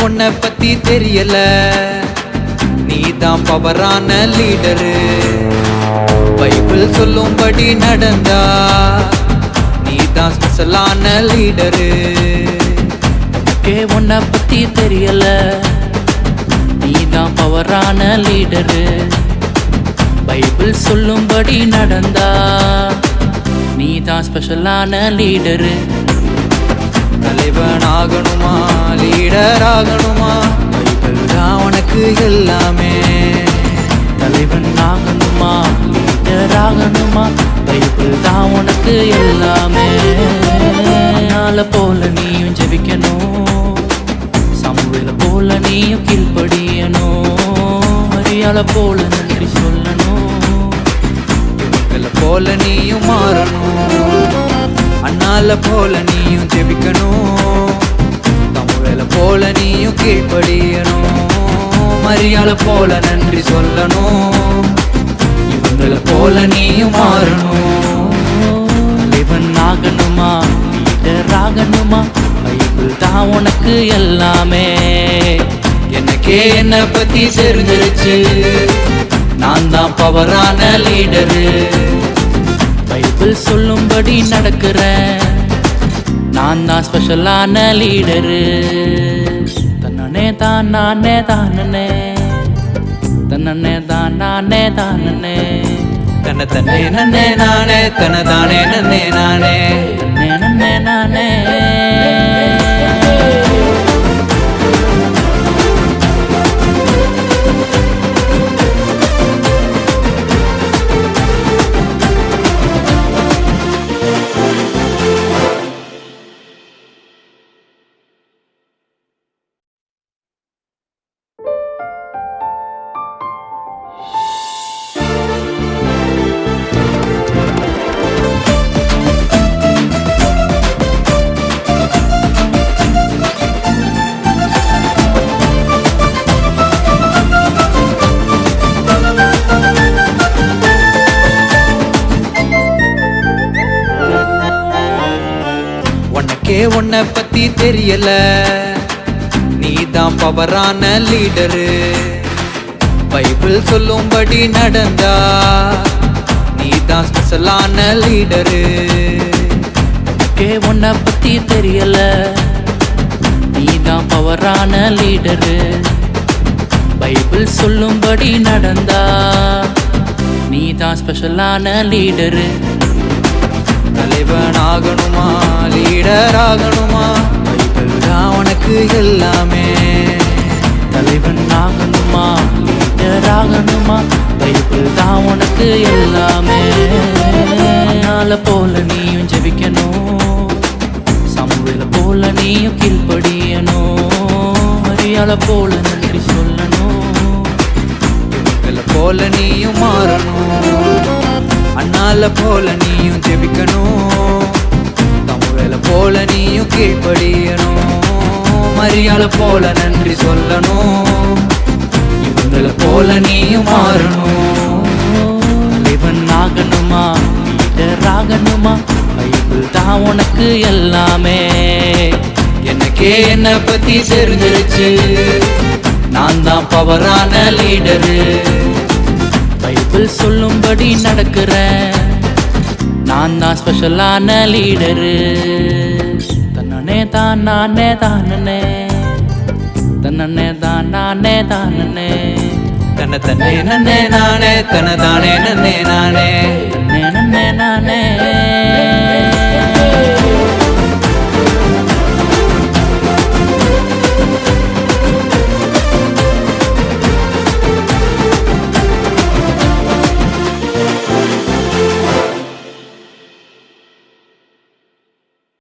உன்னை பத்தி தெரியல, நீதான் பவரான லீடரு. பைபிள் சொல்லும்படி நடந்தா நீதான் ஸ்பெஷலான லீடரு. உன்னை பத்தி தெரியல, நீதான் பவரான லீடரு. பைபிள் சொல்லும்படி நடந்தா நீதான் ஸ்பெஷலான லீடரு. தலைவன் ஆகணுமா, லீடர் ஆகணுமா, பைபிள் தான் உனக்கு எல்லாமே. தலைவன் ஆகணுமா, லீடர் ஆகணுமா, பைபிள் தான் உனக்கு எல்லாமே. நாள போல நீயும் ஜெபிக்கணும், சமூகல போல நீயும் கீழ்ப்படியணும். அரியால போல நன்றி சொல்லணும், இவங்கள போல நீயும் மாறணும். அண்ணால போல நீயும் ஜெபிக்கணும், தமிழ போல நீயும் கீழ்ப்படியணும். மரியாதை போல நன்றி சொல்லணும், இவங்கள போல நீயும் மாறணும். தலைவன் ஆகணுமா, லீடர் ஆகணுமா, பைபிள் தான் உனக்கு எல்லாமே. எனக்கே என்னை பத்தி தெரிஞ்சிருச்சு, நான் தான் பவரான லீடரு. பைபிள் சொல்லும்படி நடக்கிறேன், நான் தான் ஸ்பெஷலான லீடரு. தன்னே தான் நானே தானே, தன்னே தான் நானே தானே, தன்னை தன்னே நன்னே நானே, தன்னை தானே நன்னே நானே, தன்னே நன்னே நானே. உன்னை பத்தி தெரியல, நீதான் பவரான லீடரு. பைபிள் சொல்லும்படி நடந்தா நீதான் ஸ்பெஷலான லீடரு. உன்னை பத்தி தெரியல, நீதான் பவரான லீடரு. பைபிள் சொல்லும்படி நடந்தா நீதான் ஸ்பெஷலான லீடரு. தலைவன் ஆகணுமா, லீடர் ஆகணுமா, பைபிள் தான் உனக்கு எல்லாமே. தலைவன் ஆகணுமா, லீடர் ஆகணுமா, பைபிள் தான் உனக்கு எல்லாமே. நாள போல நீயும் ஜெபிக்கணும், சமூகல போல நீயும் கீழ்ப்படியணும். அரியால போல நன்றி சொல்லணும், இவங்கள போல நீயும் மாறணும். அண்ணால போல நீயும் ஜெபிக்கணும், தமிழ போல நீயும் கீழ்ப்படியணும். மரியாதை போல நன்றி சொல்லணும், இவங்கள போல நீயும் மாறணும். தலைவன் ஆகணுமா, லீடர் ஆகணுமா, பைபிள் தான் உனக்கு எல்லாமே. எனக்கே என்னை பத்தி தெரிஞ்சிருச்சு, நான் தான் பவரான லீடரு. பைபிள் சொல்லும்படி நடக்கிறேன், நான் தான் ஸ்பெஷலான லீடரு. தன்னே தான் நானே தானே, தன்னே தான் நானே தானே, தன்னை தன்னே நன்னே நானே, தன்னை தானே நன்னே நானே, தன்னே நன்னே நானே.